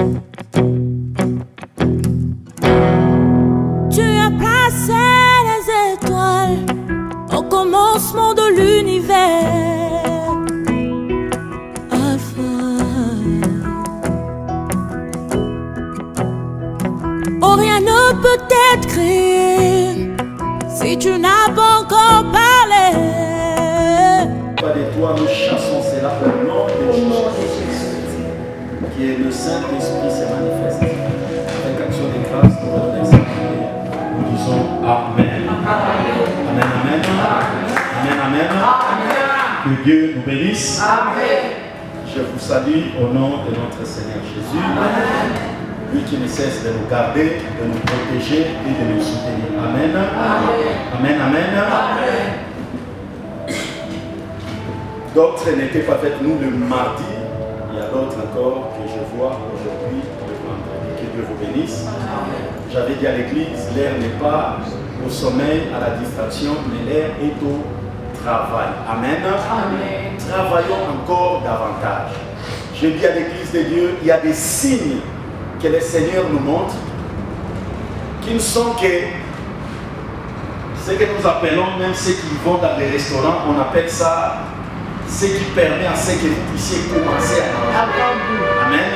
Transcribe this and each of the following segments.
Tu as placé les étoiles au commencement de l'univers. Alpha. Oh, rien ne peut être créé si tu n'as pas encore parlé. Pas de toi, nous chassons cela au nom de Jésus, qui est le Saint-Esprit se manifeste. Avec action de grâce, nous disons Amen. Amen, amen. Amen, amen. Que Dieu nous bénisse. Amen. Je vous salue au nom de notre Seigneur Jésus. Amen. Lui qui ne cesse de nous garder, de nous protéger et de nous soutenir. Amen. Amen, amen. Amen. D'autres n'étaient pas avec nous le mardi. Il y a d'autres encore que je vois aujourd'hui le vendredi. Que Dieu vous bénisse. J'avais dit à l'église, l'air n'est pas au sommeil, à la distraction, mais l'air est au travail. Amen. Amen. Travaillons encore davantage. Je dis à l'église de Dieu, il y a des signes que le Seigneur nous montre qui ne sont que ce que nous appelons, même ceux qui vont dans les restaurants, on appelle ça ce qui permet à ce que vous puissiez commencer à manger. Amen.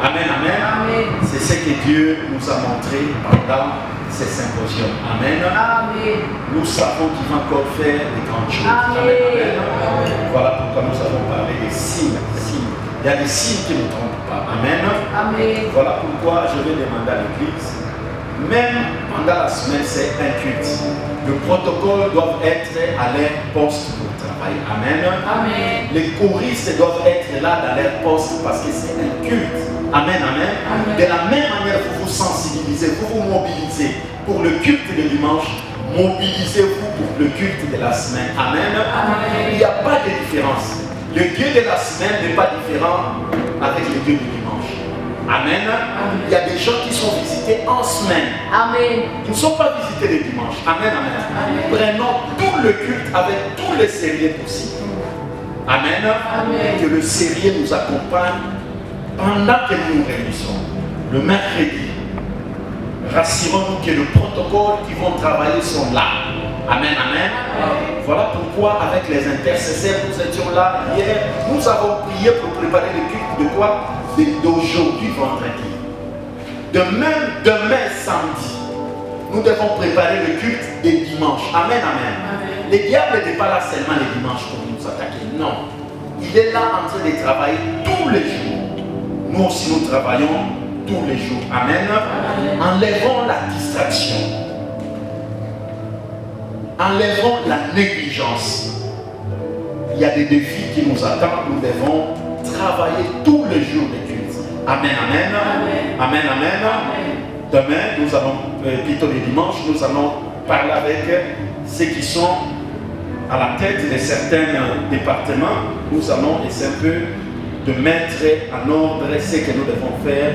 Amen, amen. Amen. C'est ce que Dieu nous a montré pendant ces symposiums. Amen. Amen. Nous savons qu'il va encore faire des grandes choses. Amen. Amen. Voilà pourquoi nous avons parlé des signes. Il y a des signes qui ne trompent pas. Amen. Amen. Voilà pourquoi je vais demander à l'église, même pendant la semaine, c'est un culte. Le protocole doit être à leur poste pour travailler. Amen. Amen. Les choristes doivent être là dans leur poste parce que c'est un culte. Amen, amen. Amen. De la même manière, vous vous sensibilisez, vous vous mobilisez pour le culte de dimanche. Mobilisez-vous pour le culte de la semaine. Amen. Amen. Il n'y a pas de différence. Le Dieu de la semaine n'est pas différent avec le Dieu du dimanche. Amen. Il y a des gens qui sont visités en semaine. Amen. Ils ne sont pas visités le dimanche. Amen, amen. Prenons tout le culte avec tous les sérieux possibles. Amen. Amen. Que le sérieux nous accompagne pendant que nous nous réunissons. Le mercredi, rassurons-nous que le protocole qui vont travailler sont là. Amen, amen. Voilà pourquoi avec les intercesseurs, nous étions là hier. Nous avons prié pour préparer le culte de quoi? D'aujourd'hui vendredi. Demain samedi, nous devons préparer le culte des dimanches. Amen, amen. Le diable n'est pas là seulement les dimanches pour nous attaquer. Non. Il est là en train de travailler tous les jours. Nous aussi nous travaillons tous les jours. Amen. Enlevons la distraction. Enlevons la négligence. Il y a des défis qui nous attendent. Nous devons travailler tous les jours de culte. Amen, amen. Amen, amen. Demain, nous allons, plutôt le dimanche, nous allons parler avec ceux qui sont à la tête de certains départements. Nous allons essayer un peu de mettre en ordre ce que nous devons faire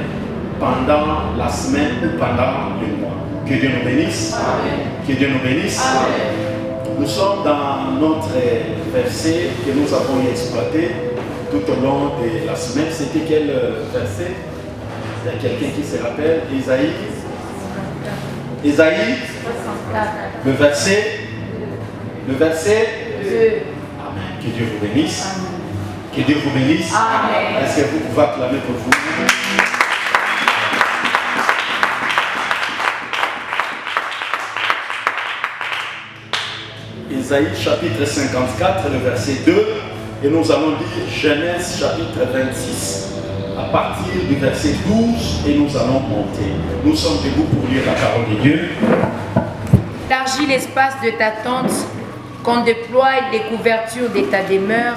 pendant la semaine ou pendant le mois. Que Dieu nous bénisse. Amen. Que Dieu nous bénisse. Amen. Nous sommes dans notre verset que nous avons exploité tout au long de la semaine. C'était quel verset? Il y a quelqu'un qui se rappelle? Isaïe 64. Le verset 2. Amen. Que Dieu vous bénisse. Amen. Que Dieu vous bénisse. Amen. Est-ce que vous pouvez acclamer pour vous? Isaïe chapitre 54, le verset 2, et nous allons lire Genèse chapitre 26, à partir du verset 12, et nous allons monter. Nous sommes debout pour lire la parole de Dieu. Élargis l'espace de ta tente, qu'on déploie les couvertures de ta demeure.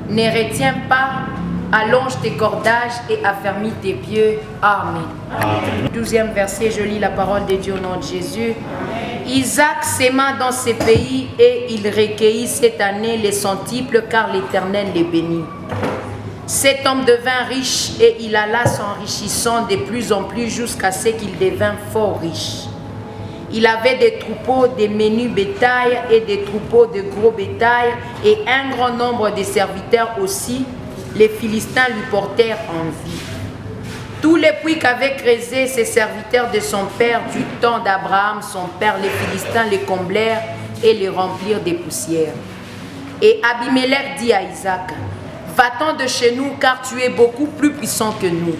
Ne retiens pas, allonge tes cordages et affermis tes pieux. Amen. Amen. 12e verset, je lis la parole de Dieu au nom de Jésus. Isaac s'aima dans ces pays et il recueillit cette année les centuples car l'Éternel les bénit. Cet homme devint riche et il alla s'enrichissant de plus en plus jusqu'à ce qu'il devint fort riche. Il avait des troupeaux de menus bétail et des troupeaux de gros bétail et un grand nombre de serviteurs aussi. les Philistins lui portèrent envie. Tous les puits qu'avaient creusés ses serviteurs de son père du temps d'Abraham, son père, les Philistins les comblèrent et les remplirent des poussières. Et Abimelech dit à Isaac, « Va-t'en de chez nous, car tu es beaucoup plus puissant que nous. »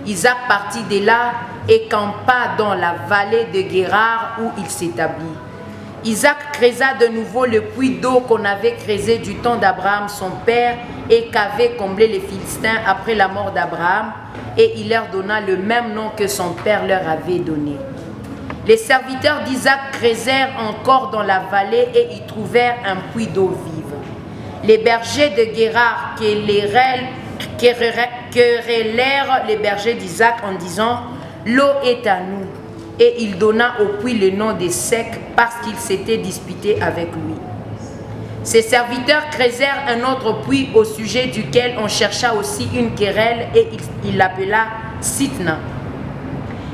Isaac partit de là et campa dans la vallée de Guérar où il s'établit. Isaac creusa de nouveau le puits d'eau qu'on avait creusé du temps d'Abraham son père et qu'avaient comblé les Philistins après la mort d'Abraham, et il leur donna le même nom que son père leur avait donné. Les serviteurs d'Isaac creusèrent encore dans la vallée et y trouvèrent un puits d'eau vive. Les bergers de Guérar querellèrent les bergers d'Isaac en disant « L'eau est à nous ». Et il donna au puits le nom de Sec parce qu'il s'était disputé avec lui. Ses serviteurs creusèrent un autre puits au sujet duquel on chercha aussi une querelle et il l'appela Sitna.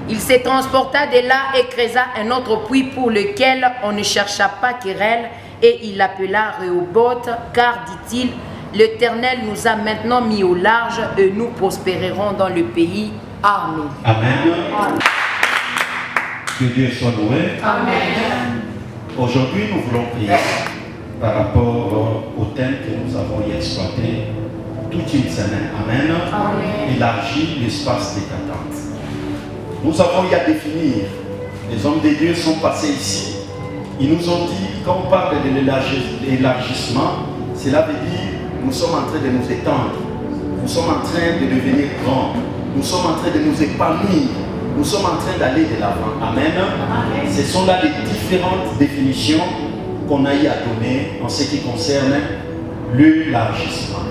Il se transporta de là et creusa un autre puits pour lequel on ne chercha pas querelle et il l'appela Rehoboth car, dit-il, l'Éternel nous a maintenant mis au large et nous prospérerons dans le pays. Amen. Amen. Que Dieu soit loué. Amen. Aujourd'hui, nous voulons prier par rapport au thème que nous avons exploité toute une semaine. Amen. Amen. Élargir l'espace des attentes. Nous avons eu à définir. Les hommes de Dieu sont passés ici. Ils nous ont dit, quand on parle de l'élargissement, cela veut dire nous sommes en train de nous étendre. Nous sommes en train de devenir grands. Nous sommes en train de nous épanouir. Nous sommes en train d'aller de l'avant. Amen. Amen. Ce sont là les différentes définitions qu'on a eu à donner en ce qui concerne l'élargissement.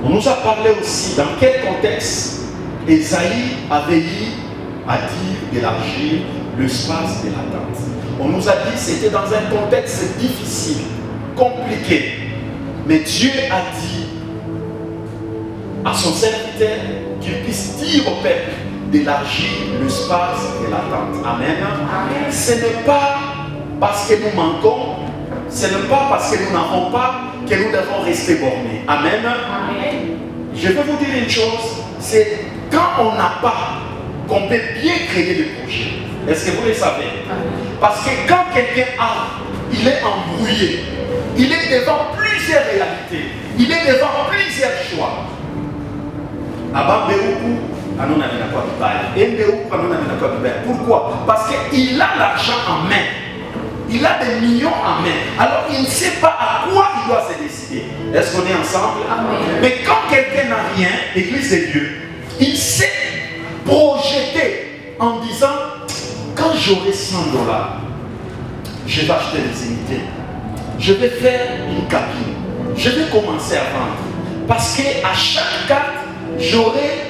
On nous a parlé aussi dans quel contexte Ésaïe avait eu à dire d'élargir l'espace de l'attente. On nous a dit que c'était dans un contexte difficile, compliqué. Mais Dieu a dit à son serviteur qu'il puisse dire au peuple d'élargir l'espace de l'attente. Amen. Amen. Ce n'est pas parce que nous manquons, ce n'est pas parce que nous n'avons pas que nous devons rester bornés. Amen. Amen. Je vais vous dire une chose, c'est quand on n'a pas qu'on peut bien créer des projets. Est-ce que vous le savez? Parce que quand quelqu'un a, il est embrouillé, il est devant plusieurs réalités, il est devant plusieurs choix. Pourquoi? Parce qu'il a l'argent en main. Il a des millions en main. Alors il ne sait pas à quoi il doit se décider. Est-ce qu'on est ensemble? Amen. Mais quand quelqu'un n'a rien, Église de Dieu, il sait projeter en disant, quand j'aurai 100 $, je vais acheter des unités. Je vais faire une cabine. Je vais commencer à vendre. Parce qu'à chaque carte, j'aurai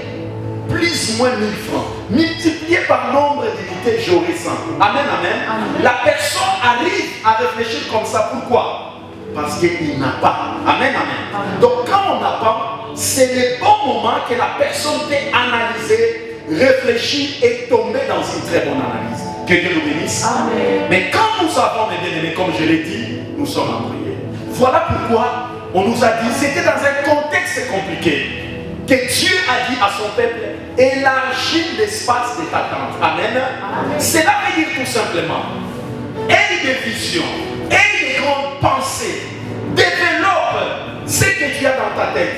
plus ou moins 1000 francs. Multiplié par nombre d'unités, j'aurai 100. Amen, amen, amen. La personne arrive à réfléchir comme ça. Pourquoi? Parce qu'il n'a pas. Amen, amen, amen. Donc quand on n'a pas, c'est le bon moment que la personne peut analyser, réfléchir et tomber dans une très bonne analyse. Que Dieu nous bénisse. Amen. Mais quand nous avons, mes bien-aimés, comme je l'ai dit, nous sommes embrouillés. Voilà pourquoi on nous a dit, c'était dans un contexte compliqué, que Dieu a dit à son peuple, élargis l'espace de ta tente. Amen. Amen. Cela veut dire tout simplement, aie des visions, aie des grandes pensées, développe ce que tu as dans ta tête,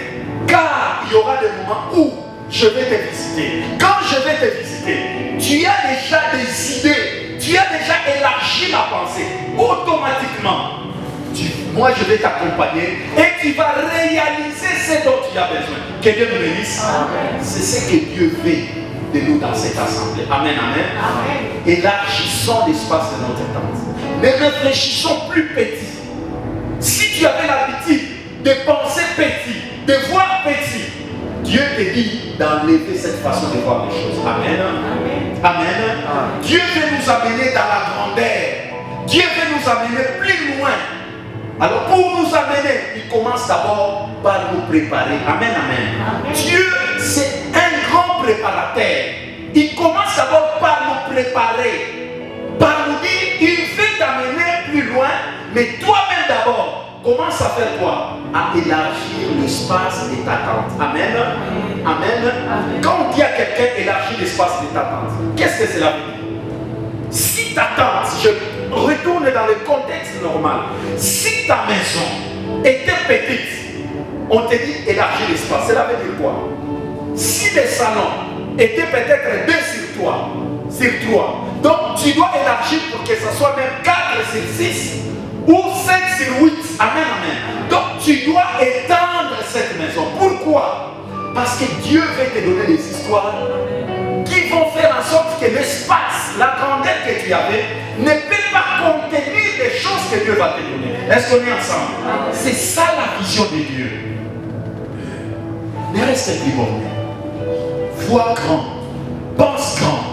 car il y aura des moments où je vais te visiter. Quand je vais te visiter, tu as déjà des idées, tu as déjà élargi la pensée. Automatiquement, moi je vais t'accompagner et tu vas réaliser ce dont tu as besoin. Que Dieu nous bénisse. C'est ce que Dieu veut de nous dans cette assemblée. Amen, amen. Amen. Élargissons l'espace de notre tente. Ne réfléchissons plus petit. Si tu avais l'habitude de penser petit, de voir petit, Dieu te dit d'enlever cette façon de voir les choses. Amen. Amen. Amen. Amen. Dieu veut nous amener dans la grandeur. Dieu veut nous amener plus loin. Alors pour nous amener, il commence d'abord par nous préparer. Amen, amen. Amen. Dieu, c'est un grand préparateur. Il commence d'abord par nous préparer. Par nous dire, il veut t'amener plus loin, mais toi-même d'abord, commence à faire quoi? À élargir l'espace de ta tente. Amen. Amen. Quand on dit à quelqu'un élargir l'espace de ta tente, qu'est-ce que cela veut dire? Si ta tente, je retourne dans le contexte normal, si ta maison était petite, on te dit élargir l'espace. Cela veut dire quoi? Si le salon était peut-être 2 sur 3, donc tu dois élargir pour que ce soit même 4 sur 6 ou 5 sur 8. Amen, amen. Donc tu dois étendre cette maison. Pourquoi? Parce que Dieu veut te donner des histoires qui vont faire en sorte que l'espace, la grandeur que tu avais, ne peut pas contenir les choses que Dieu va te donner. Est-ce qu'on est ensemble? C'est ça la vision de Dieu. Ne reste plus borné. Vois grand, pense grand,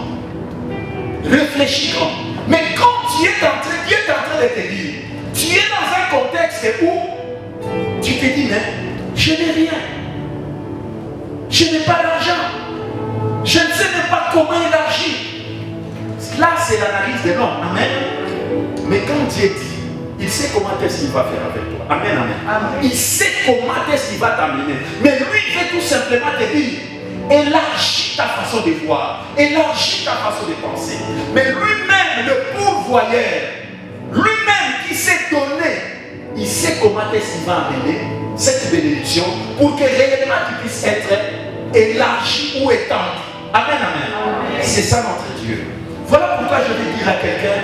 réfléchis grand. Mais quand Dieu est en train de te dire, tu es dans un contexte où tu te dis, mais je n'ai rien. Je n'ai pas d'argent. Je ne sais même pas comment élargir. Là, c'est l'analyse de l'homme. Amen. Mais quand Dieu dit, il sait comment est-ce qu'il va faire avec toi. Amen, amen. Amen. Il sait comment est-ce qu'il va t'amener. Mais lui, il veut tout simplement te dire, élargis ta façon de voir, élargis ta façon de penser. Mais lui-même, le pourvoyeur, lui-même qui s'est donné, il sait comment est-ce qu'il va amener cette bénédiction pour que réellement tu puisses être élargi ou étendu. Amen, amen. Amen. C'est ça notre Dieu. Voilà pourquoi je vais dire à quelqu'un,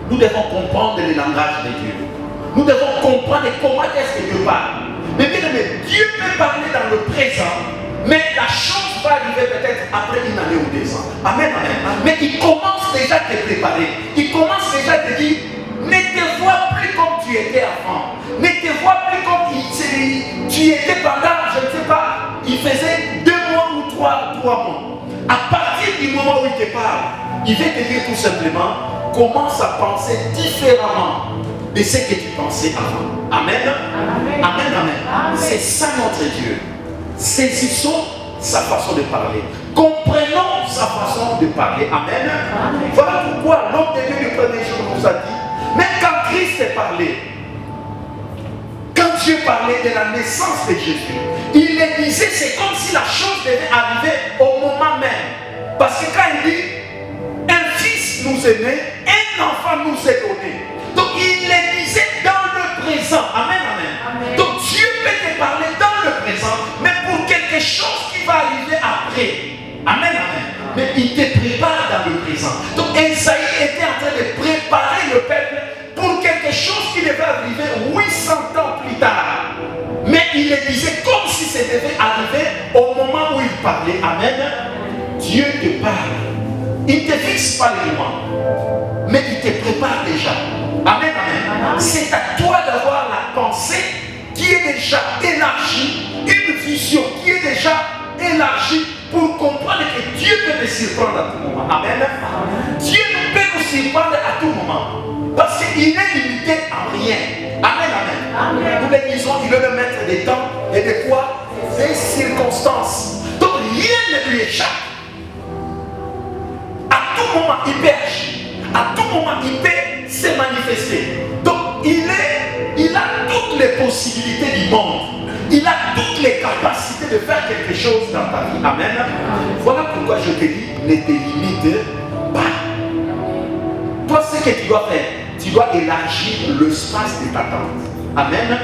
nous devons comprendre le langage de Dieu. Nous devons comprendre comment est-ce que Dieu parle. Mais bien aimé, Dieu peut parler dans le présent, mais la chose va arriver peut-être après 1 année ou 2 ans. Amen, amen. Mais il commence déjà à te préparer. Il commence déjà à te dire, ne te vois plus comme tu étais avant. Ne te vois plus comme tu étais pendant, je ne sais pas, il faisait 2 mois ou 3 mois. À partir du moment où il te parle, il veut te dire tout simplement, commence à penser différemment de ce que tu pensais avant. Amen. Amen, amen. Amen. C'est ça notre Dieu. Saisissons sa façon de parler. Comprenons sa façon de parler. Amen. Amen. Voilà pourquoi l'homme de Dieu du premier jour nous a dit, même quand Christ est parlé, quand Dieu parlait de la naissance de Jésus, il le disait, c'est comme si la chose devait arriver au moment même. Parce que quand il dit, un fils nous est né, un enfant nous est donné. Donc il le disait dans le présent. Amen, amen. Amen. Donc Dieu peut te parler dans le présent, mais pour quelque chose qui va arriver après. Amen, amen. Mais il te prépare dans le présent. Donc Esaïe était en train de préparer le peuple pour quelque chose qui devait arriver 800 ans plus tard. Mais il le disait comme si ça devait arriver au moment où il parlait. Amen. Dieu te parle. Il ne te fixe pas les moments, mais il te prépare déjà. Amen, amen. C'est à toi d'avoir la pensée qui est déjà élargie, une vision qui est déjà élargie pour comprendre que Dieu peut te surprendre à tout moment. Amen. Dieu peut nous surprendre à tout moment parce qu'il n'est limité à rien. Amen, amen. Amen. Nous le disons, il veut le mettre des temps et de quoi? Des circonstances. Donc rien ne lui échappe. À tout moment, il peut agir. À tout moment, il peut se manifester. Donc, il a toutes les possibilités du monde. Il a toutes les capacités de faire quelque chose dans ta vie. Amen. Voilà pourquoi je te dis, ne te limite pas. Toi, ce que tu dois faire, tu dois élargir l'espace de ta tente. Amen.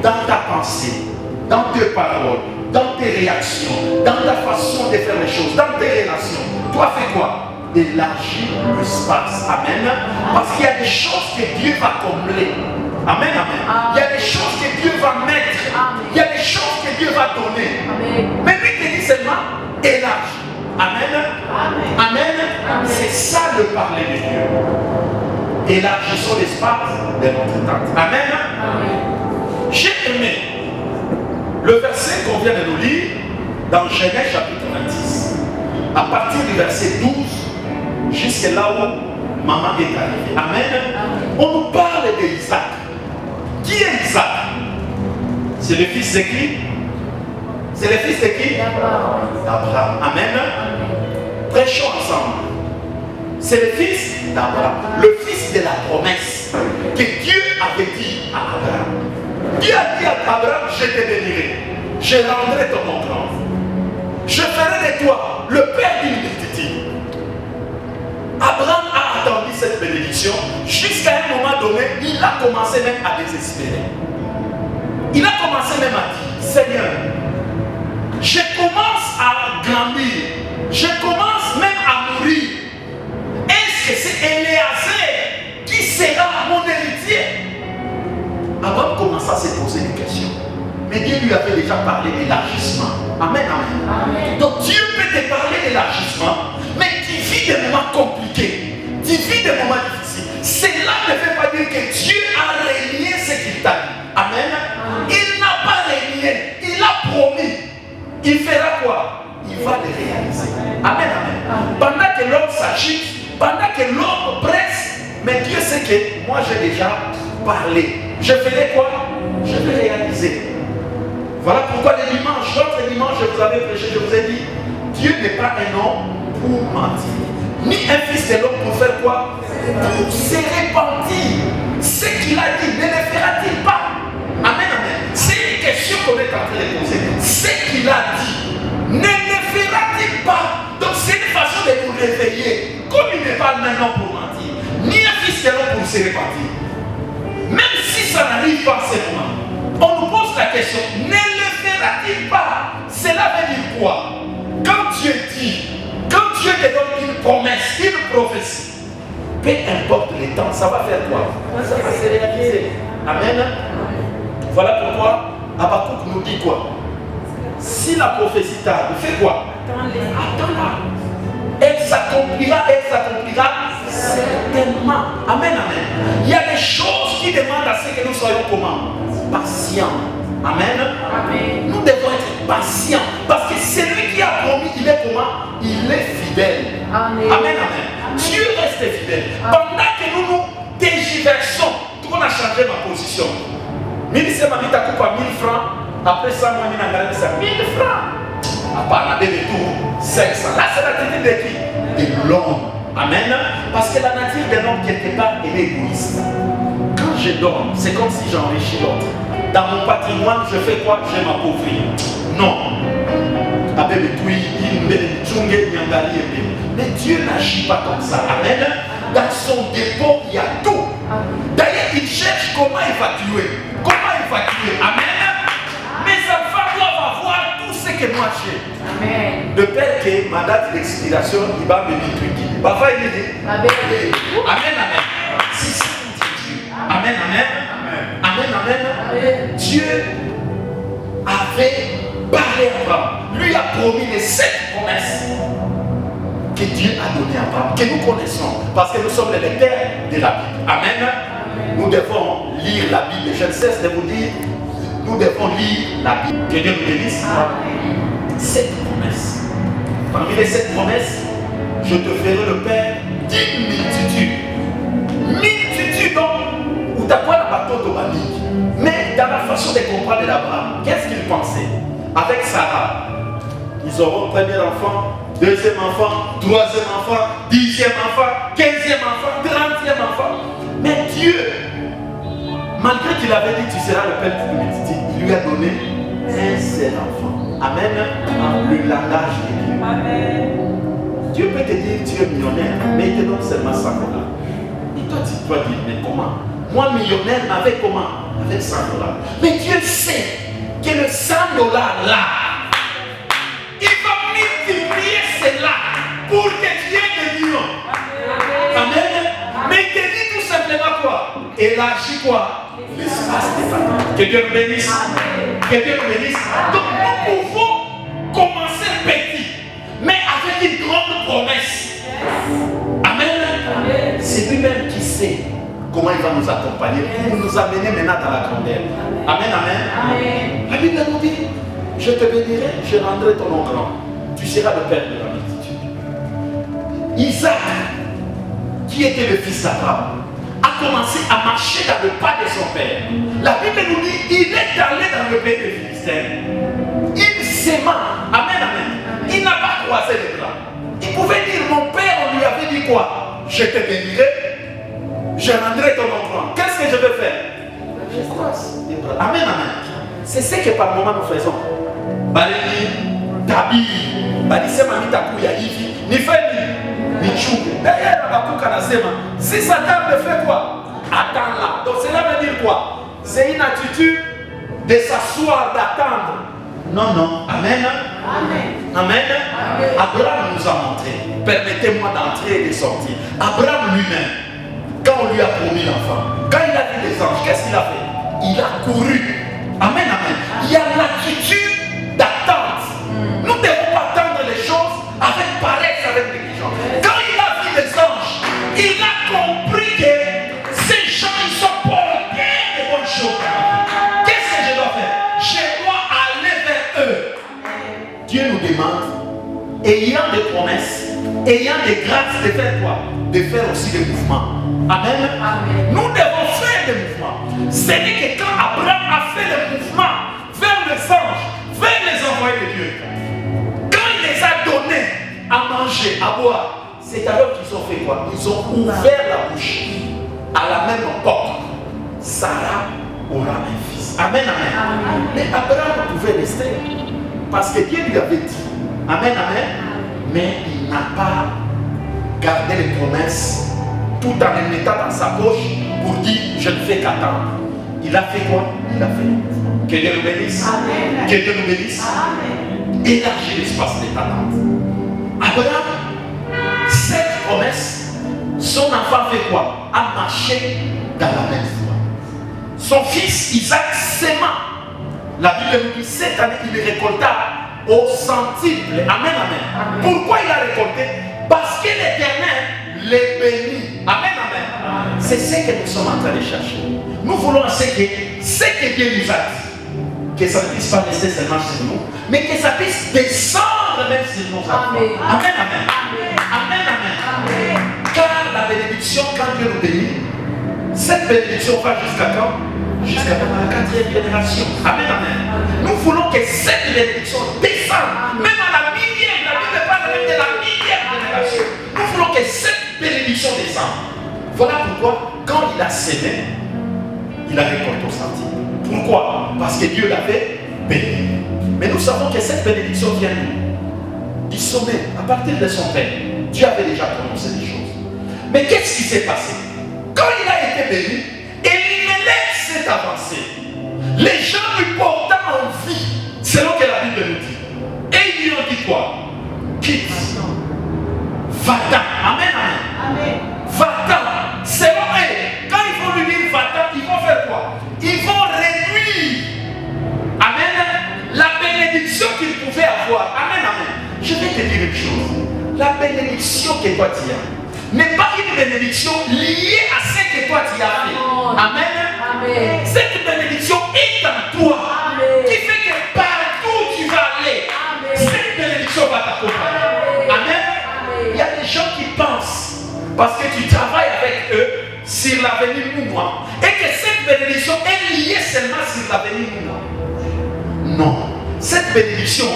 Dans ta pensée, dans tes paroles, dans tes réactions, dans ta façon de faire les choses, dans tes relations. Toi, fais quoi? Élargir l'espace. Amen. Parce qu'il y a des choses que Dieu va combler. Amen, amen. Il y a des choses que Dieu va mettre. Il y a des choses que Dieu va donner. Mais lui te dit seulement élargir. Amen. Amen. C'est ça le parler de Dieu. Élargissons l'espace de notre tente. Amen. J'ai aimé le verset qu'on vient de nous lire dans Genèse chapitre 26. À partir du verset 12 jusqu'à là où maman est arrivée. Amen. On nous parle d'Isaac. Qui est Isaac? C'est le fils de qui? C'est le fils de qui? D'Abraham. Amen. Prêchons ensemble. C'est le fils d'Abraham, le fils de la promesse que Dieu avait dit à Abraham. Dieu a dit à Abraham, je te bénirai, je rendrai ton nom grand. Je ferai de toi le père d'une multitude. Abraham a attendu cette bénédiction jusqu'à un moment donné, il a commencé même à désespérer. Il a commencé même à dire, Seigneur, je commence à grandir, je commence même à mourir. Est-ce que c'est Éléazar qui sera mon héritier? Abraham commença à se poser des questions. Mais Dieu lui avait déjà parlé d'élargissement. Amen, amen, amen. Donc Dieu peut te parler d'élargissement, mais tu vis des moments compliqués, tu vis des moments difficiles. Cela ne veut pas dire que Dieu a régné ce qu'il t'a dit. Amen. Il n'a pas régné, il a promis. Il fera quoi? Il va le réaliser. Amen, amen. Pendant que l'homme s'agite, pendant que l'homme presse, mais Dieu sait que moi j'ai déjà parlé. Je ferai quoi? Je vais réaliser. Voilà pourquoi le dimanche, l'autre dimanche, je vous avais prêché, je vous ai dit, Dieu n'est pas un homme pour mentir, ni un fils de l'homme pour faire quoi? Pour se repentir. Ce qu'il a dit, ne le fera-t-il pas? Amen, amen. C'est une question qu'on est en train de poser. Ce qu'il a dit, ne le fera-t-il pas? Donc c'est une façon de vous réveiller. Comme il n'est pas un homme pour mentir, ni un fils de l'homme pour se repentir. Même si ça n'arrive pas en ce moment, on nous pose la question, ne le fera-t-il pas? Cela veut dire quoi? Quand Dieu dit, quand Dieu te donne une promesse, une prophétie, peu importe les temps, ça va faire quoi? Ça va se réaliser. Amen. Voilà pourquoi Habakkuk nous dit quoi? Si la prophétie tarde, fais quoi? Attends-la. Elle s'accomplira certainement. Amen, amen. Il y a des choses qui demandent à ce que nous soyons comment? Patients. Amen. Amen. Nous devons être patients. Parce que celui qui a promis, il est comment? Il est fidèle. Amen. Amen, amen. Dieu reste fidèle. Pendant que nous nous tergiversons, tout le monde a changé ma position. 1000 francs. Après ça, moi, je n'ai 1000 francs. À part la retour, 500. Là, c'est l'attitude de qui? De l'homme. Amen. Parce que la nature de l'homme, quelque part, elle est égoïste. Quand je donne, c'est comme si j'enrichis l'autre. Dans mon patrimoine, je fais quoi? Je m'appauvris. Non. Mais Dieu n'agit pas comme ça. Amen. Dans son dépôt, il y a tout. D'ailleurs, il cherche comment évacuer. Comment évacuer? Amen. Mes enfants doivent avoir tout ce que moi j'ai. Amen. De peur que ma date d'expiration, il va me dire. Papa, il dit. Amen. Amen, amen. C'est ça que Dieu. Amen, amen. Amen, amen. Amen. Dieu avait parlé à Abraham. Lui a promis les 7 promesses que Dieu a données à Abraham, que nous connaissons, parce que nous sommes les lecteurs de la Bible. Amen. Nous devons lire la Bible. Je ne cesse de vous dire, nous devons lire la Bible. Que Dieu nous bénisse. 7 promesses. Parmi les 7 promesses, je te ferai le père d'une multitude. Multitude donc, où tu as quoi la bateau de Malik. Mais dans la façon de comprendre d'Abraham, qu'est-ce qu'il pensait? Avec Sarah, ils auront premier enfant, deuxième enfant, troisième enfant, 10e enfant, 15e enfant, 30e enfant. Mais Dieu, malgré qu'il avait dit tu seras le père d'une multitude, il lui a donné un seul enfant. Amen. Le langage de Dieu. Amen. Dieu peut te dire tu es millionnaire, mais il te donne seulement 100 $. Et toi tu dois dire mais comment? Moi millionnaire, mais avec comment? Avec 100 $. Mais Dieu sait que le 100 $ là, il va multiplier cela pour que tu aies des millions. Amen. Mais il te dit tout simplement quoi? Élargis quoi? L'espace des femmes. Que Dieu nous bénisse. Que Dieu nous bénisse. Donc nous pouvons commencer petit, mais avec une grande promesse. Amen. C'est lui-même qui sait comment il va nous accompagner pour nous amener maintenant dans la grandeur. Amen, amen. Amen. La Bible nous dit, je te bénirai, je rendrai ton nom grand. Tu seras le père de la multitude. Isaac, qui était le fils d'Abraham, a commencé à marcher dans le pas de son père. La Bible nous dit, il est allé dans le pays des Philistins. Il s'aima. Amen, amen. Il n'a pas croisé les bras. Il pouvait dire, mon père, on lui avait dit quoi? Je te bénirai, je rendrai ton nom grand. Qu'est-ce que je vais faire? Je croise les bras. Amen, amen. C'est ce que par moment nous faisons. Baleni, Tabi, Balisema Mitakuya Ivi, Nifeni, Nichou. D'ailleurs, Abakuka Nasema, si ça tarde, fais quoi? Attends là. Donc cela veut dire quoi? C'est une attitude de s'asseoir, d'attendre. Non, non. Amen. Amen. Amen. Amen. Abraham nous a montré. Permettez-moi d'entrer et de sortir. Abraham lui-même, quand on lui a promis l'enfant, quand il a vu les anges, qu'est-ce qu'il a fait? Il a couru. Amen, amen. Il y a l'attitude d'attente. Nous ne devons pas attendre les choses avec paresse, avec négligence. Quand il a vu les anges, il a compris que ces gens, ils sont portés de bonnes choses. Qu'est-ce que je dois faire? Je dois aller vers eux. Dieu nous demande, ayant des promesses, ayant des grâces, de faire quoi? De faire aussi des mouvements. Amen. Amen. Nous devons faire des mouvements. Ce n'est que quand Abraham a fait des mouvements vers les anges, vers les envoyés de Dieu, quand il les a donnés à manger, à boire, c'est alors qu'ils ont fait quoi? Ils ont ouvert la bouche. À la même époque, Sarah aura un fils. Amen, amen. Amen. Mais Abraham pouvait rester parce que Dieu lui avait dit. Amen, amen. Mais il n'a pas gardé les promesses tout en les mettant dans sa poche pour dire je ne fais qu'attendre. Il a fait quoi? Il a fait. Que Dieu nous bénisse. Amen. Que Dieu nous bénisse. Amen. Élargir l'espace de l'attente. Abraham, cette promesse, son enfant fait quoi? A marché dans la même voie. Son fils Isaac s'aima. La Bible nous dit cette année il récolta au centuple. Amen, amen. Amen. Pourquoi il a récolté? Parce que l'Éternel les bénit. Amen, amen. Amen. C'est ce que nous sommes en train de chercher. Nous voulons ce que Dieu nous a dit. Que ça ne puisse pas rester seulement sur nous, mais que ça puisse descendre même sur nos enfants. Amen, amen. Amen, amen. Amen. Car la bénédiction, quand Dieu nous bénit, cette bénédiction va jusqu'à quand? Jusqu'à la 4e génération. Amen, amen. Nous voulons que cette bénédiction descende, même à la millième. La Bible parle même de la millième génération. Nous voulons que cette bénédiction descende. Voilà pourquoi, quand il a sémé, il a récolté au centime. Pourquoi? Parce que Dieu l'avait béni. Mais nous savons que cette bénédiction vient du sommet, à partir de son père. Dieu avait déjà prononcé des choses. Mais qu'est-ce qui s'est passé? Quand il a été béni, Elimelech s'est avancé. Les gens lui portant en vie, selon que la Bible nous dit. Et ils lui ont dit quoi? Quitte. Va-t'en. Amen, amen. Amen. Va-t'en. Selon eux, quand ils vont lui dire va-t'en, ils vont faire quoi? Ils vont réduire. Amen. La bénédiction qu'ils pouvaient avoir. Amen, amen. Je vais te dire une chose. La bénédiction que toi tu as n'est pas une bénédiction liée à ce que toi tu as fait. Amen. Amen. Cette bénédiction est en toi. Amen. Qui fait que partout où tu vas aller, amen, cette bénédiction va t'accompagner. Amen. Amen. Il y a des gens qui pensent, parce que tu travailles avec eux, sur l'avenir mouvement, et que cette bénédiction est liée seulement sur l'avenir mouvement. Non. Cette bénédiction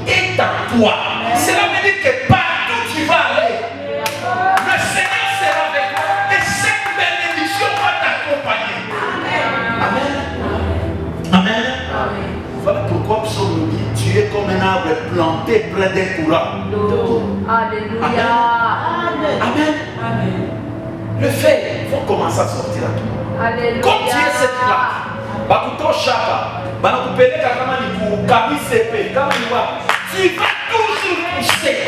est en toi. Cela veut dire que partout où tu vas aller, le Seigneur sera avec toi et cette bénédiction va t'accompagner. Amen. Amen. Amen. Voilà pourquoi Psaume nous dit, tu es comme un arbre planté près d'un courant. Alléluia. Amen. Amen. Amen. Le fait, il faut commencer à sortir à toi. Alléluia. Comme tu es cette plante, Bakuto Shaka, Banakupele Kakamaniku, Kami Sepe, Kamaniwa, tu vas toujours pousser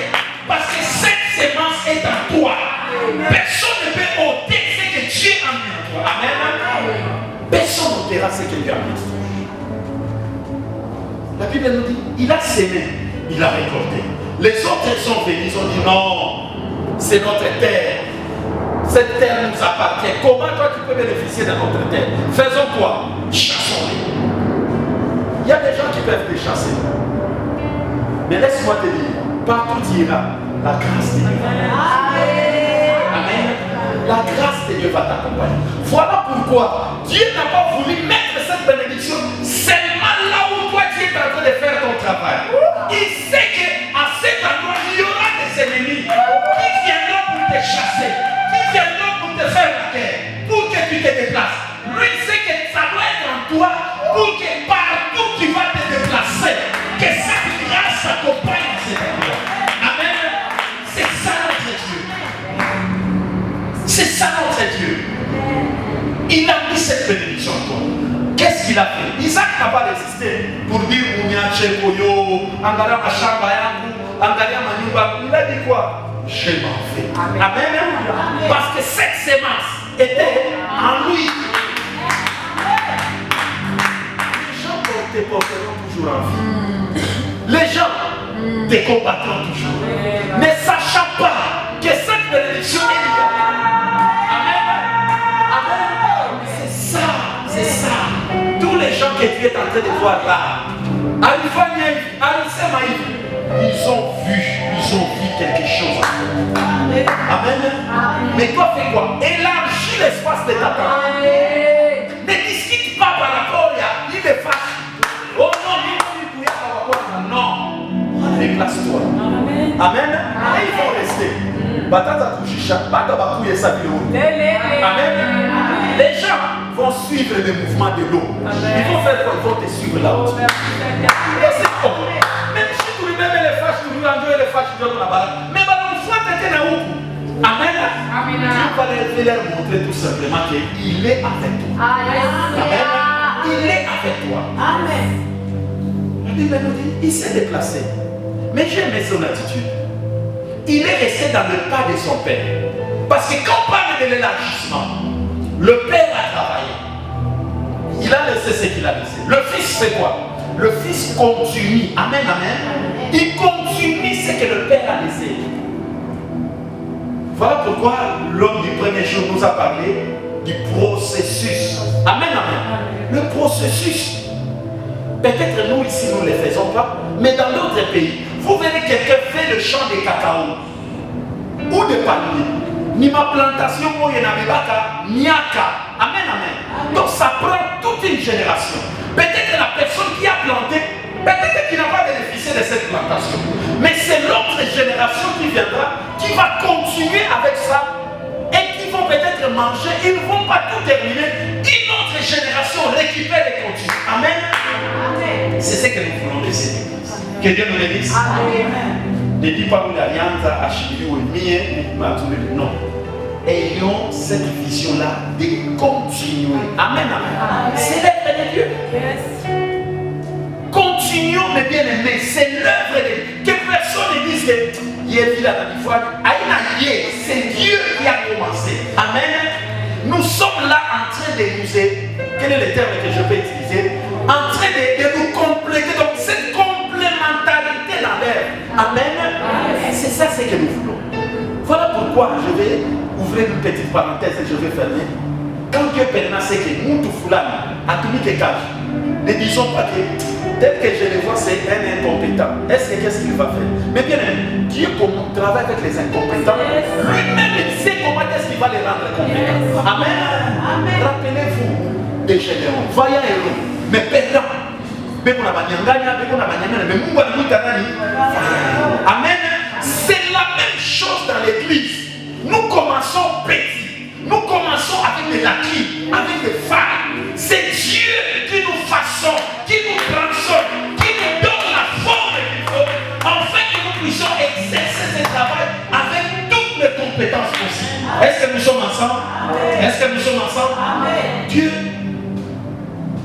parce que cette sémence est en toi. Personne ne peut ôter ce que Dieu a mis en toi. Amen. Personne n'ôtera ce que Dieu a mis en toi. La Bible nous dit, il a sémé, il a récolté. Les autres sont venus, ils ont dit non, c'est notre terre. Cette terre nous appartient. Comment toi tu peux bénéficier de notre terre? Faisons quoi? Chassons-les. Il y a des gens qui peuvent les chasser. Mais laisse-moi te dire, partout tu iras, la grâce de Dieu va t'accompagner. Amen. La grâce de Dieu va t'accompagner. Voilà pourquoi Dieu n'a pas voulu mettre cette bénédiction seulement là où toi tu es en train de faire ton travail. Il sait qu'à cet endroit, il y aura des ennemis qui viendront pour te chasser, qui viendront pour te faire la guerre, pour que tu te déplaces. Lui, il sait que ça doit être en qu'il a fait? Isaac n'a pas résisté pour dire Mounia Chekoyo, Angara Machamba Yangu, Angara Manyuba. Il a dit quoi? Je m'en vais. Amen. Amen. Parce que cette sémence était en lui. Les gens te porteront toujours en vie. Les gens te combattront toujours. Ne sachant pas que cette bénédiction est liée. Amen. Amen. C'est ça. C'est ça. Tous les gens que tu es en train de voir là, ils ont vu quelque chose. Amen. Amen. Mais toi, fais quoi? Élargis l'espace de ta tente. Ne discute pas par rapport à il est fâché. Oh non, non. Déplace-toi. Amen. Et il faut rester. Amen. Les gens vont suivre le mouvement de l'eau. Ils vont faire quoi? Ils vont te suivre là-haut. Et c'est bon. Même si tu lui mets les fâches, tu lui enjoies les fâches, tu lui la balade. Mais on voit que tu es là où? Amen. Dieu va leur montrer tout simplement qu'il est avec toi. Amen. Il est avec toi. Amen. La Bible nous dit, il s'est déplacé. Mais j'ai aimé son attitude. Il est resté dans le pas de son père. Parce que quand on parle de l'élargissement, le père a travaillé. Il a laissé ce qu'il a laissé. Le fils fait quoi? Le fils continue. Amen, amen. Il continue ce que le père a laissé. Voilà pourquoi l'homme du premier jour nous a parlé du processus. Amen, amen. Le processus. Peut-être nous ici, nous ne le faisons pas, mais dans d'autres pays, vous verrez quelqu'un fait le champ de cacao ou de palmier. Ni ma plantation, moi, il y a Niaka. Amen, amen. Donc ça prend toute une génération. Peut-être la personne qui a planté, peut-être qu'il n'a pas bénéficié de cette plantation. Mais c'est l'autre génération qui viendra, qui va continuer avec ça et qui vont peut-être manger. Ils ne vont pas tout terminer. Une autre génération récupère et continue. Amen. Amen. C'est ce que nous voulons de cette église. Que Dieu nous bénisse. Amen. Ne dis pas où l'alliance a chimié ou non. Ayons cette vision-là de continuer. Amen, amen. C'est l'œuvre de Dieu. Yes. Continuons, mes bien-aimés. C'est l'œuvre de Dieu. Que personne ne dise que c'est Dieu qui a commencé. Amen. Nous sommes là en train de nous aider. Quel est le terme que je peux utiliser? En train de nous compléter. Donc cette complémentarité dans l'œuvre. Amen. C'est ça ce que nous voulons. Voilà pourquoi je vais ouvrir une petite parenthèse et je vais fermer. Quand Dieu permet, c'est que nous, tout foulard, à tout le cage, ne disons pas que tel que je le vois, c'est un incompétent. Est-ce que qu'est-ce qu'il va faire? Mais bien, Dieu travaille avec les incompétents. Lui-même, il sait comment est-ce qu'il va les rendre compétents. Amen. Amen. Rappelez-vous des généraux, voyants héros, mais perdants. Amen. C'est la même chose dans l'église. Nous commençons petit. Nous commençons avec de l'acquis, avec des failles. C'est Dieu qui nous façonne, qui nous transforme, qui nous donne la forme qu'il faut, afin que nous puissions exercer ce travail avec toutes les compétences possibles. Est-ce que nous sommes ensemble? Est-ce que nous sommes ensemble? Dieu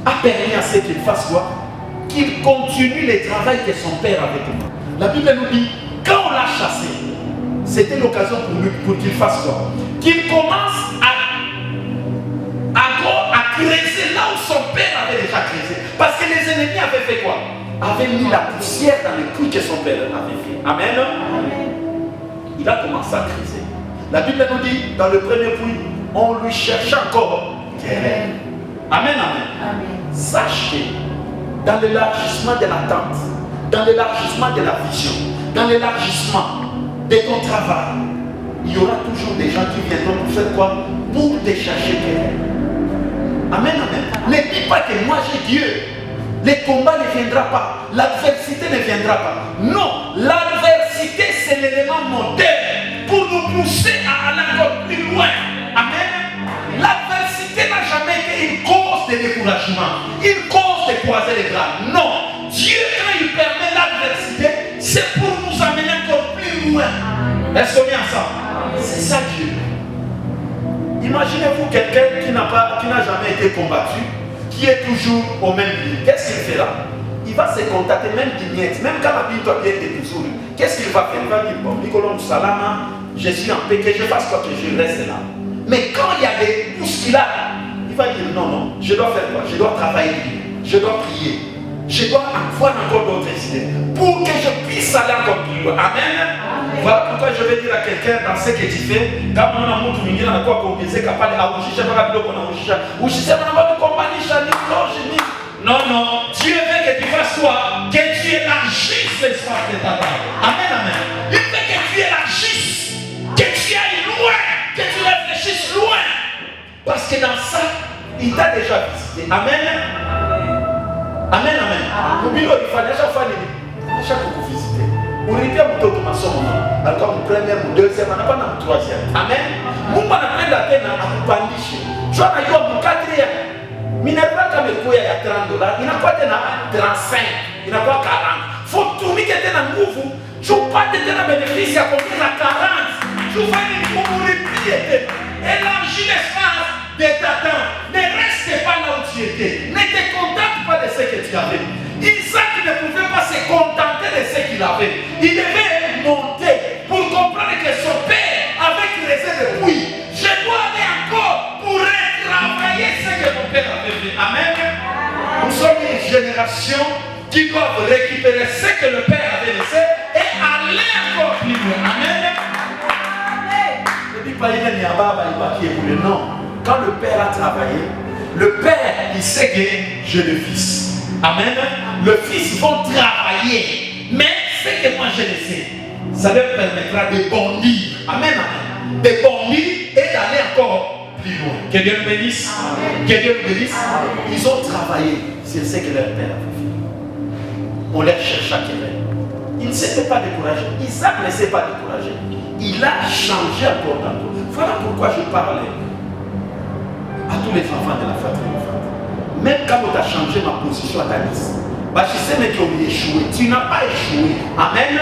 a permis à ce qu'il fasse quoi? Qu'il continue le travail que son père avait fait. La Bible nous dit, quand on l'a chassé, c'était l'occasion pour lui pour qu'il fasse quoi? Qu'il commence à creuser là où son père avait déjà creusé. Parce que les ennemis avaient fait quoi? Avaient mis la poussière dans les puits que son père avait fait. Amen. Il a commencé à creuser. La Bible nous dit, dans le premier puits, on lui cherche encore terrain. Amen, amen. Sache que dans l'élargissement de l'attente, dans l'élargissement de la vision, dans l'élargissement de ton travail, il y aura toujours des gens qui viendront pour faire quoi? Pour te chercher terrain. Amen, amen. Ne dis pas que moi j'ai Dieu. Le combat ne viendra pas. L'adversité ne viendra pas. Non, l'adversité c'est l'élément modèle pour nous pousser à aller encore plus loin. Amen. L'adversité n'a jamais été une cause de découragement, une cause de croiser les bras. Non, Dieu quand il permet l'adversité, c'est pour nous amener encore plus loin. Est-ce qu'on est ensemble? C'est ça Dieu. Imaginez-vous quelqu'un qui n'a jamais été combattu, qui qui est toujours au même lieu, qu'est-ce qu'il fait là? Il va se contacter même d'Ignette, même quand la vie doit bien être toujours. Qu'est-ce qu'il va faire? Il va dire, bon, Nicolas Salama, je suis en paix, que je fasse quoi, que je reste là. Mais quand il y a des bousculades, il va dire, non, non, je dois faire quoi? Je dois travailler, je dois prier, je dois avoir encore d'autres idées pour que je puisse aller encore plus loin. Amen. Voilà pourquoi je vais dire à quelqu'un dans ce que tu fais, quand on a mon tour, il y a quoi qu'on disait capable à Ouchisha, pas rapide qu'on a Ouchisha, Ouchisha, on va compagnie, non, non, Dieu veut que tu fasses quoi? Que tu élargisses l'espace de ta table. Amen, amen. Il veut que tu élargisses, que tu ailles loin, que tu réfléchisses loin. Parce que dans ça, il t'a déjà visité. Amen. Amen, amen. Oublie, il fallait chaque fois, chaque fois visiter. On revient au tout ma somme. Alors, mon premier, mon deuxième, on n'a pas mon troisième. Amen. Mon pas n'a pas d'atteindre à vous bandicher. Tu as eu mon quatrième. Minerva comme il y a $30, il n'a pas de 35, il n'a pas 40. Faut tout mettre dans le mouvement. Tu n'as pas de bénéfice à combien à 40. Tu vas aller pied. Élargis l'espace de ta temps. Ne reste pas là où tu étais. Ne te contente pas de ce que tu avais. Isaac ne pouvait pas se contenter de ce qu'il avait. Il devait monter pour comprendre que son père avait créé depuis. Je dois aller encore pour retravailler ce que mon père avait fait. Amen. Nous sommes une génération qui doit récupérer ce que le père avait laissé et aller encore plus loin. Amen. Ne dis pas il non. Quand le père a travaillé, le père il sait que j'ai le fils. Amen. Le fils va travailler. Mais ce que moi je le sais, ça leur permettra de bondir. Amen. Amen. De bondir et d'aller encore plus loin. Que Dieu nous bénisse. Amen. Que Dieu nous bénisse. Amen. Ils ont travaillé sur ce que leur père avait fait. On les cherche à querer. Il ne s'était pas découragé. Isaac ne s'est pas découragé. Il a changé encore tantôt. Voilà pourquoi je parlais à tous les enfants de la fratrie. Même quand tu as changé ma position à ta liste, bah, je sais mais tu as échoué. Tu n'as pas échoué. Amen.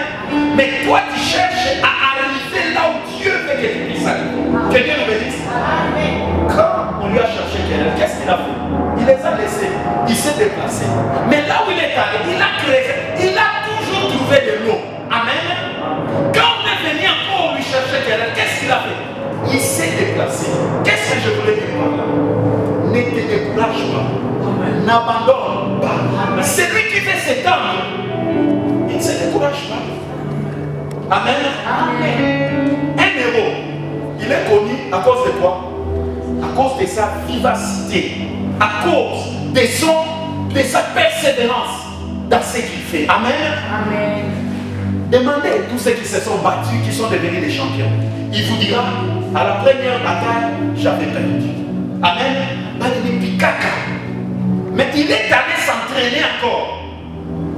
Mais toi tu cherches à arriver là où Dieu veut que tu puisses aller. Que Dieu nous bénisse. Quand on lui a cherché quelqu'un, qu'est-ce qu'il a fait? Il les a laissés. Il s'est déplacé. Mais là où il est allé, il a créé. Il a toujours trouvé de l'eau. Amen. Quand on est venu encore lui chercher quelqu'un, qu'est-ce qu'il a fait? Il s'est déplacé. Qu'est-ce que je voulais dire par là? Ne te décourage pas. N'abandonne pas. Celui qui fait s'étendre, il ne se décourage pas. Amen. Amen. Un héros, il est connu à cause de quoi? À cause de sa vivacité, à cause de sa persévérance dans ce qu'il fait. Amen. Amen. Demandez à tous ceux qui se sont battus, qui sont devenus des champions. Il vous dira, à la première bataille, j'avais perdu. Amen. Mais il est allé s'entraîner encore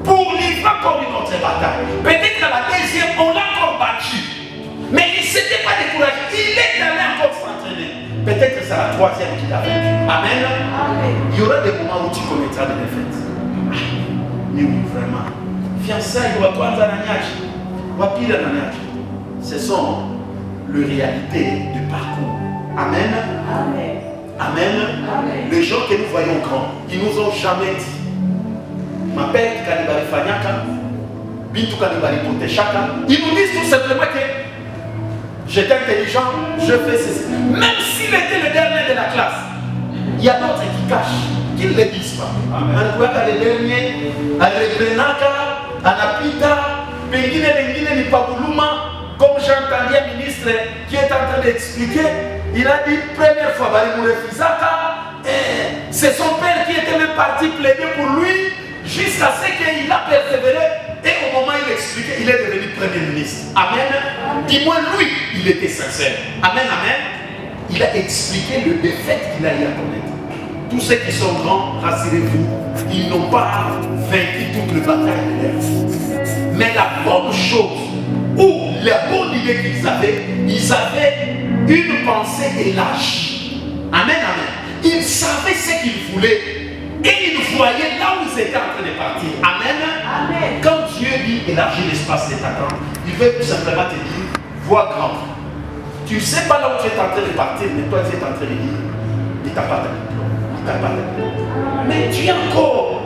pour livrer encore une autre bataille. Peut-être à la deuxième, on l'a encore battu. Mais il ne s'était pas découragé. Il est allé encore s'entraîner. Peut-être que c'est la troisième qu'il a vaincu. Amen. Amen. Il y aura des moments où tu connaîtras des défaites. Mais oui, vraiment. Fiançailles, ce sont les réalités du parcours. Amen. Amen. Amen. Amen. Les gens que nous voyons grands, ils nous ont jamais dit. Ma père Kanibali Fanyaka, Bintou Kanibali Poteshaka, ils nous disent tout simplement que j'étais intelligent, je fais ceci. Même s'il était le dernier de la classe, il y a d'autres qui cachent, qui ne le disent pas. Amen. Le dernier, Anapita, Pengine Nipabuluma, comme j'ai entendu un ministre qui est en train d'expliquer, il a dit première fois, c'est son père qui était même parti plaider pour lui jusqu'à ce qu'il a persévéré et au moment où il expliquait, il est devenu premier ministre. Amen. Dis-moi, lui, il était sincère. Amen, amen. Il a expliqué le défaite qu'il a eu à connaître. Tous ceux qui sont grands, rassurez-vous, ils n'ont pas vaincu toute la bataille de leur vie. Mais la bonne chose, ou la bonne idée qu'ils avaient une pensée élargie. Amen, amen. Ils savaient ce qu'ils voulaient et ils voyaient là où ils étaient en train de partir. Amen. Amen. Quand Dieu dit élargir l'espace de ta tente, il veut tout simplement te dire, vois grand. Tu ne sais pas là où tu es en train de partir, mais toi tu es en train de dire, il t'a pas de diplôme. capable. Mais tu es encore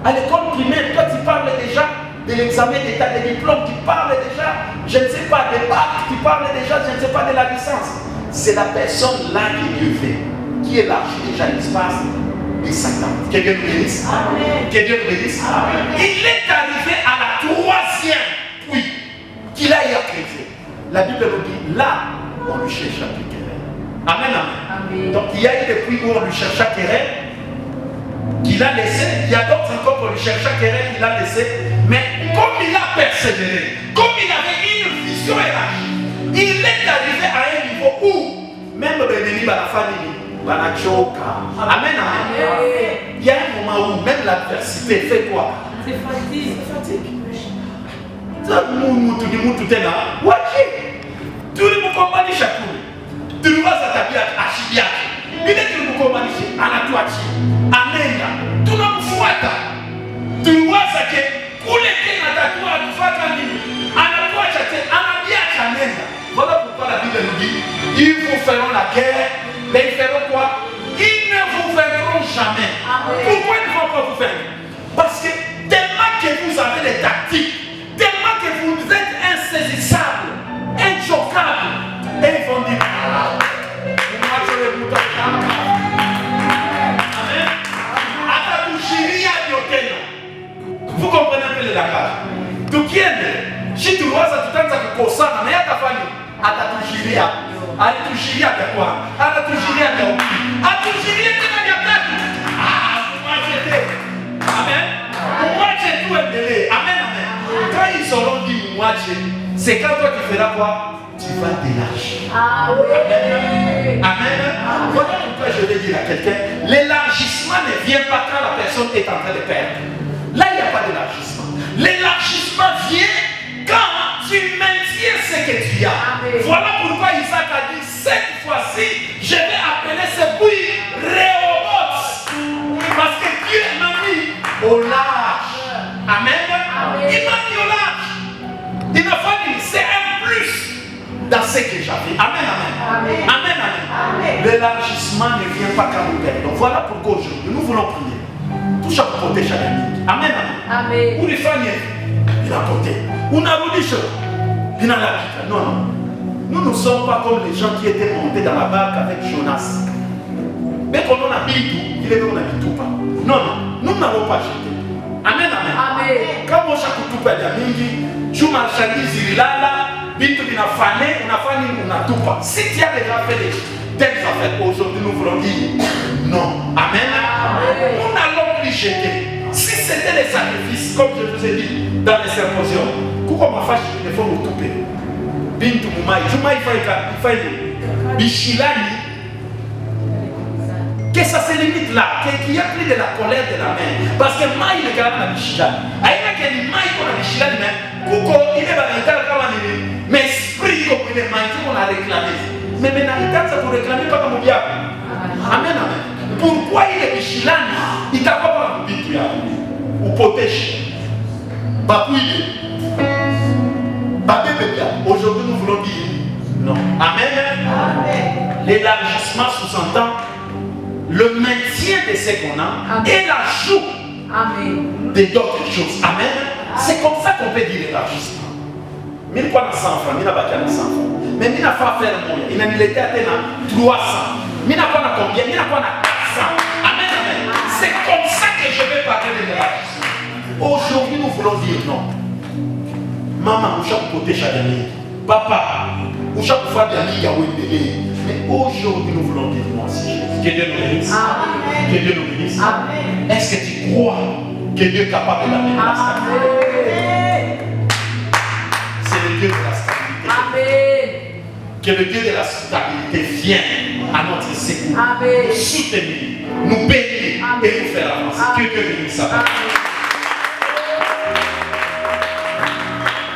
à l'école primaire, toi tu parles déjà de l'examen d'état de diplôme, tu parles déjà, je ne sais pas, des bacs, tu parles déjà, je ne sais pas, de la licence. C'est la personne là que Dieu fait, qui élargit déjà l'espace de Satan. Que Dieu nous bénisse. Que Dieu nous bénisse. Il est arrivé à la 3e pluie qu'il a écrit. La Bible nous dit, là, on lui chercha plus querelle. Amen, amen. Donc il y a eu des pluies où on lui chercha querelle, qu'il a laissé. Il y a d'autres encore qu'on lui chercha querelle, qu'il a laissé. Mais comme il a persévéré, comme il avait une vision élargie, il est arrivé à un niveau où même Bénéni, la famille, amen, amen. Il y a un moment où même l'adversité fait quoi? C'est fatigue. Tu ne peux pas dire chaque jour. Tu ne vas pas dire à Chibia. Il est tu ne peux pas dire à la Touachi, à Nenda. Tu ne peux pas dire. Tu ne vas pas dire pour lesquels à ta tour à la Touachi, à la Biacha. Voilà pourquoi la Bible nous dit ils vous feront la guerre, mais ils feront quoi? Ils ne vous vaincront jamais. Pourquoi ils ne vont pas vous vaincre? Parce que tellement que vous avez des tactiques, tellement que vous êtes insaisissables, inchoquables, et ils vont dire moi je vais vous donner. Amen. Vous comprenez un peu le langage? Si tu vois ça, tu t'en as que ça, mais à ta famille, à ta touchiria, à la touchiria de quoi? À la touchiria de quoi? À la touchiria de quoi? Ah, moi j'étais. Amen. Moi j'ai tout embellé. Amen, amen. Quand ils seront dit moi c'est quand toi tu feras quoi? Tu vas t'élargir. Amen. Amen. Voilà pourquoi je vais dire à quelqu'un, l'élargissement ne vient pas quand la personne est en train de perdre. Là, il n'y a pas d'élargissement. L'élargissement vient quand tu maintiens ce que tu as. Amen. Voilà pourquoi Isaac a dit, cette fois-ci, je vais appeler ce puits Rehoboth. Parce que Dieu m'a mis au large. Amen. Amen. Il m'a mis au large. Il m'a fallu, c'est un plus dans ce que j'avais. Amen, amen. Amen, amen. Amen. L'élargissement ne vient pas quand nous perdons. Voilà pourquoi aujourd'hui, nous voulons prier. Tout chaque côté, chaque ami. Amen, amen. Amen. Ou les familles, il a porté. Ou n'a pas dit il n'a la vie. Non, non. Nous ne sommes pas comme les gens qui étaient montés dans la barque avec Jonas. Mais quand on a mis tout, il est qu'on a mis tout pas. Non, non. Nous n'avons pas jeté. Amen, amen. Amen. Quand on chaque tout pas d'amingi, tu marchandises, il a là, bientôt il a fané, on a tout pas. Si tu as déjà fait des telles affaires, aujourd'hui nous voulons dire non. Amen. Amen. Nous n'allons plus jeter. Si c'était des sacrifices, comme je vous ai dit dans les symposiums, pourquoi ma fâche, il faut nous couper. Bintu Mumai, Jumai Faïka, Bichilani, que ça se limite là, qu'il y a plus de la colère de la main. Parce que Maï est quand même la Bichilani. Aïe, qu'il y a Maï pour la Bichilani, pourquoi il est dans le cas de mais esprit comme il est Maï, on a réclamé. Mais maintenant, il tente pour réclamer pas comme diable. Amen, amen. Pourquoi il est Bichilani? Il t'a pas dit ou protège. Babouille. Aujourd'hui, nous voulons dire non. Amen. Amen. L'élargissement sous-entend le maintien de ce qu'on a. Amen. Et l'ajout de d'autres choses. Amen. C'est comme ça qu'on peut dire l'élargissement. Mille quoi dans 100 francs, mille n'a pas 100 francs. Mais mille n'a pas fait le moyen. Il a été à 300. Mille n'a pas combien? Mille n'a pas 400. Amen. Amen. C'est comme ça que je vais parler de l'élargissement. Aujourd'hui, nous voulons dire non. Maman, ou chaque côté chaque année. Papa, ou chaque fois d'année, il y a mais aujourd'hui, nous voulons dire non. Que Dieu nous bénisse. Que Dieu nous bénisse. Est-ce que tu crois que Dieu est capable d'amener la stabilité? C'est le Dieu de la stabilité. Amen. Que le Dieu de la stabilité vienne à notre secours. Nous soutenir, nous bénir et nous faire avancer. Que Dieu bénisse.